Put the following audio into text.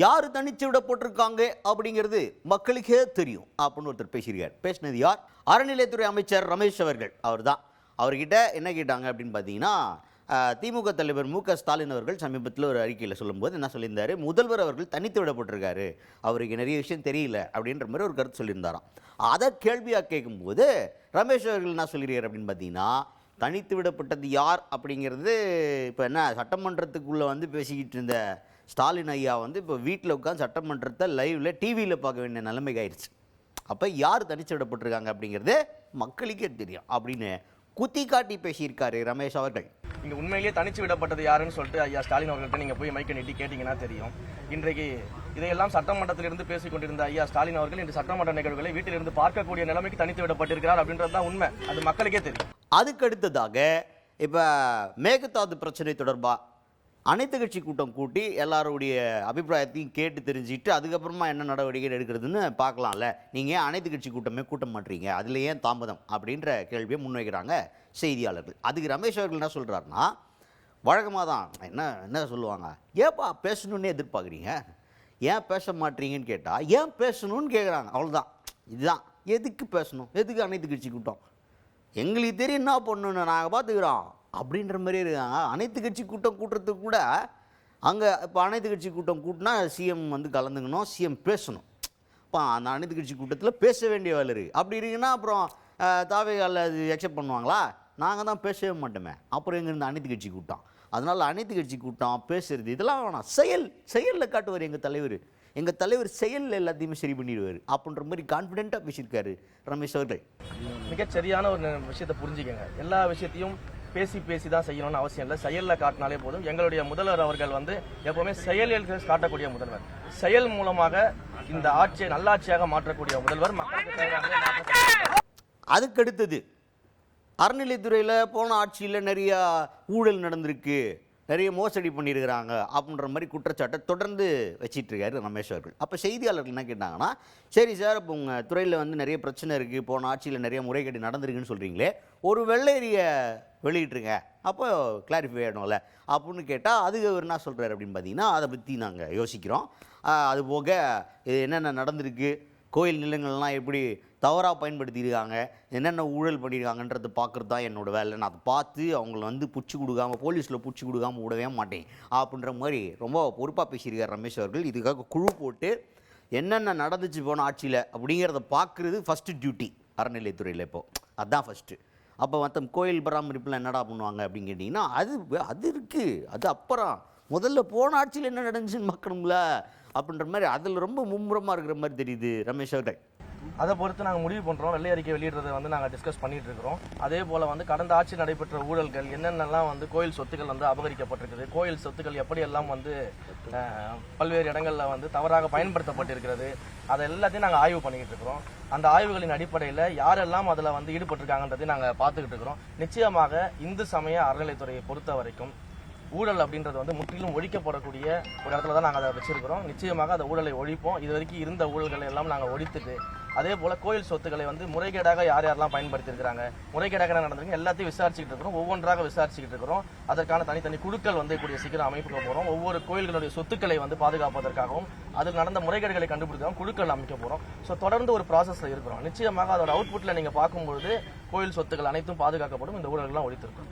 யார் தனிச்சு விடப்பட்டிருக்காங்க அப்படிங்கிறது மக்களுக்கே தெரியும் அப்படின்னு ஒருத்தர் பேசியிருக்கார். பேசினது யார்? அறநிலையத்துறை அமைச்சர் ரமேஷ் அவர்கள். அவர் தான். அவர்கிட்ட என்ன கேட்டாங்க அப்படின்னு பார்த்தீங்கன்னா, திமுக தலைவர் மு.க.ஸ்டாலின் அவர்கள் சமீபத்தில் ஒரு அறிக்கையில் சொல்லும்போது என்ன சொல்லியிருந்தாரு, முதல்வர் அவர்கள் தனித்து விடப்பட்டிருக்காரு, அவருக்கு நிறைய விஷயம் தெரியல அப்படின்ற மாதிரி ஒரு கருத்து சொல்லியிருந்தாராம். அதை கேள்வியாக கேட்கும்போது ரமேஷ் அவர்கள் என்ன சொல்லியிருக்காரு அப்படின்னு பார்த்தீங்கன்னா, தனித்து விடப்பட்டது யார் அப்படிங்கிறது இப்போ என்ன சட்டமன்றத்துக்குள்ளே வந்து பேசிக்கிட்டு இருந்த ஸ்டாலின் ஐயா வந்து இப்போ வீட்டில் உட்காந்து சட்டமன்றத்தை லைவில் டிவியில் பார்க்க வேண்டிய நிலைமைக்கு ஆயிடுச்சு. அப்போ யார் தனித்து விடப்பட்டிருக்காங்க அப்படிங்கிறது மக்களுக்கே தெரியும் அப்படின்னு குத்தி காட்டி பேசியிருக்காரு ரமேஷ் அவர்கள். இங்கே உண்மையிலேயே தனிச்சு விடப்பட்டது யாருன்னு சொல்லிட்டு ஐயா ஸ்டாலின் அவர்கள்ட்ட நீங்கள் போய் மைக்கை நீட்டி கேட்டிங்கன்னா தெரியும். இன்றைக்கு இதையெல்லாம் சட்டமன்றத்திலிருந்து பேசிக் கொண்டிருந்த ஐயா ஸ்டாலின் அவர்கள் இன்று சட்டமன்ற நிகழ்வுகளை வீட்டிலிருந்து பார்க்கக்கூடிய நிலைமைக்கு தனித்து விடப்பட்டிருக்கிறார் அப்படின்றது தான் உண்மை. அது மக்களுக்கே தெரியும். அதுக்கு அடுத்ததாக இப்போ மேகதாது பிரச்சனை தொடர்பாக அனைத்து கட்சி கூட்டம் கூட்டி எல்லாருடைய அபிப்பிராயத்தையும் கேட்டு தெரிஞ்சுட்டு அதுக்கப்புறமா என்ன நடவடிக்கை எடுக்கிறதுன்னு பார்க்கலாம்ல. நீங்கள் ஏன் அனைத்து கட்சி கூட்டமே கூட்ட மாட்டீங்க, அதில் ஏன் தாமதம் அப்படின்ற கேள்வியை முன்வைக்கிறாங்க செய்தியாளர்கள். அதுக்கு ரமேஷ் அவர்கள் என்ன சொல்கிறாருன்னா, வழக்கமாக தான் என்ன சொல்லுவாங்க, ஏப்பா பேசணுன்னே எதிர்பார்க்குறீங்க, ஏன் பேச மாட்டீங்கன்னு கேட்டால் ஏன் பேசணும்னு கேட்குறாங்க. அவ்வளோதான். இதுதான். எதுக்கு பேசணும், எதுக்கு அனைத்து கட்சி கூட்டம், எங்களுக்கு தெரியும் என்ன பண்ணணுன்னு, நாங்கள் பார்த்துக்கிறோம் அப்படின்ற மாதிரி இருக்காங்க. அனைத்து கட்சி கூட்டம் கூட்டுறதுக்கு கூட அங்கே இப்போ அனைத்து கட்சி கூட்டம் கூட்டினா சிஎம் வந்து கலந்துக்கணும், சிஎம் பேசணும். இப்போ அந்த அனைத்து கட்சி கூட்டத்தில் பேச வேண்டிய வேலை இருக்குது. அப்படி இருக்குன்னா அப்புறம் தாவேகாலில் அது எக்ஸெப்ட் பண்ணுவாங்களா? நாங்கள் தான் பேசவே மாட்டோமே, அப்புறம் எங்கேருந்து அனைத்து கட்சி கூட்டம்? அதனால் அனைத்து கட்சி கூட்டம் பேசுறது இதெல்லாம் வேணாம், செயலில் காட்டுவார் எங்கள் தலைவர் செயலில் எல்லாத்தையுமே சரி பண்ணிடுவார் அப்படின்ற மாதிரி கான்ஃபிடென்ட்டாக பேசியிருக்காரு ரமேஷ் அவர்கள். மிகச்சரியான ஒரு விஷயத்தை புரிஞ்சுக்கங்க. எல்லா விஷயத்தையும் பேசி தான் செய்யணும்னு அவசியம் இல்லை, செயலில் காட்டினாலே போதும். எங்களுடைய முதல்வர் அவர்கள் வந்து எப்பவுமே செயலில் காட்டக்கூடிய முதல்வர், செயல் மூலமாக இந்த ஆட்சியை நல்லாட்சியாக மாற்றக்கூடிய முதல்வர். அதுக்கடுத்தது அறநிலையத்துறையில் போன ஆட்சியில் நிறையா ஊழல் நடந்திருக்கு, நிறைய மோசடி பண்ணியிருக்கிறாங்க அப்படின்ற மாதிரி குற்றச்சாட்டை தொடர்ந்து வச்சிட்ருக்காரு ரமேஷ் அவர்கள். அப்போ செய்தியாளர்கள் என்ன கேட்டாங்கன்னா, சரி சார், இப்போ உங்கள் துறையில் வந்து நிறைய பிரச்சனை இருக்குது, போன ஆட்சியில் நிறைய முறைகேடு நடந்திருக்குன்னு சொல்கிறீங்களே, ஒரு வெள்ளையறியை வெளியிட்ருங்க, அப்போ கிளாரிஃபை ஆகிடும்ல அப்படின்னு கேட்டால் அதுக்கு அவர் என்ன சொல்கிறார் அப்படின்னு பார்த்தீங்கன்னா, அதை பற்றி நாங்கள் யோசிக்கிறோம், அது போக இது என்னென்ன நடந்திருக்கு, கோயில் நிலங்கள்லாம் எப்படி தவறாக பயன்படுத்தியிருக்காங்க, என்னென்ன ஊழல் பண்ணியிருக்காங்கன்றதை பார்க்குறது தான் என்னோடய வேலை, நான் அதை பார்த்து அவங்கள வந்து பிடிச்சி கொடுக்காமல் போலீஸில் பிடிச்சி கொடுக்காமல் விடவே மாட்டேன் அப்படின்ற மாதிரி ரொம்ப பொறுப்பாக பேசியிருக்கார் ரமேஷ் அவர்கள். இதுக்காக குழு போட்டு என்னென்ன நடந்துச்சு போன ஆட்சியில் அப்படிங்கிறத பார்க்குறது ஃபஸ்ட்டு டியூட்டி அறநிலையத்துறையில். இப்போது அதுதான் ஃபஸ்ட்டு. அப்போ மற்ற கோயில் பராமரிப்பில் என்னடா பண்ணுவாங்க அப்படின்னு கேட்டிங்கன்னா அது இருக்குது, அது அப்புறம் முதல்ல போன ஆட்சியில் என்ன நடந்துச்சுன்னு பார்க்கணும்ல அப்படின்ற மாதிரி அதில் ரொம்ப மும்முரமாக இருக்கிற மாதிரி தெரியுது ரமேஷ் அவர்கள். அதை பொறுத்து நாங்கள் முடிவு பண்ணுறோம். வெள்ளை அறிக்கை வெளியிடுறதை வந்து நாங்கள் டிஸ்கஸ் பண்ணிகிட்டு இருக்கிறோம். அதே போல் வந்து கடந்த ஆட்சி நடைபெற்ற ஊழல்கள் என்னென்னலாம் வந்து கோயில் சொத்துக்கள் வந்து அபகரிக்கப்பட்டிருக்குது, கோயில் சொத்துக்கள் எப்படியெல்லாம் வந்து பல்வேறு இடங்களில் வந்து தவறாக பயன்படுத்தப்பட்டிருக்கிறது, அதை எல்லாத்தையும் நாங்கள் ஆய்வு பண்ணிக்கிட்டு இருக்கிறோம். அந்த ஆய்வுகளின் அடிப்படையில் யாரெல்லாம் அதில் வந்து ஈடுபட்டிருக்காங்கன்றதையும் நாங்கள் பார்த்துக்கிட்டு இருக்கிறோம். நிச்சயமாக இந்து சமய அறநிலைத்துறையை பொறுத்த வரைக்கும் ஊழல் அப்படின்றது வந்து முற்றிலும் ஒழிக்கப்படக்கூடிய ஒரு இடத்துல தான் நாங்கள் அதை வச்சிருக்கிறோம். நிச்சயமாக அந்த ஊழலை ஒழிப்போம். இது வரைக்கும் இருந்த ஊழல்களை எல்லாம் நாங்கள் ஒழித்துட்டு, அதே போல் கோயில் சொத்துக்களை வந்து முறைகேடாக யாரெல்லாம் பயன்படுத்தியிருக்கிறாங்க, முறைகேடாக என்ன நடந்திருக்கு எல்லாத்தையும் விசாரிச்சுக்கிட்டு இருக்கிறோம். ஒவ்வொன்றாக விசாரிச்சுக்கிட்டு இருக்கிறோம். அதற்கான தனித்தனி குழுக்கள் வந்து கூடிய சீக்கிரம் அமைக்க போகிறோம். ஒவ்வொரு கோயில்களுடைய சொத்துக்களை வந்து பாதுகாப்பதற்காகவும் அதில் நடந்த முறைகேடுகளை கண்டுபிடிக்கவும் குழுக்கள் அமைக்க போகிறோம். ஸோ தொடர்ந்து ஒரு ப்ராசஸில் இருக்கிறோம். நிச்சயமாக அதோட அவுட்புட்டில் நீங்கள் பார்க்கும்பொழுது கோயில் சொத்துக்கள் அனைத்தும் பாதுகாக்கப்படும், இந்த ஊழல்கள்லாம் ஒழித்திருக்கும்.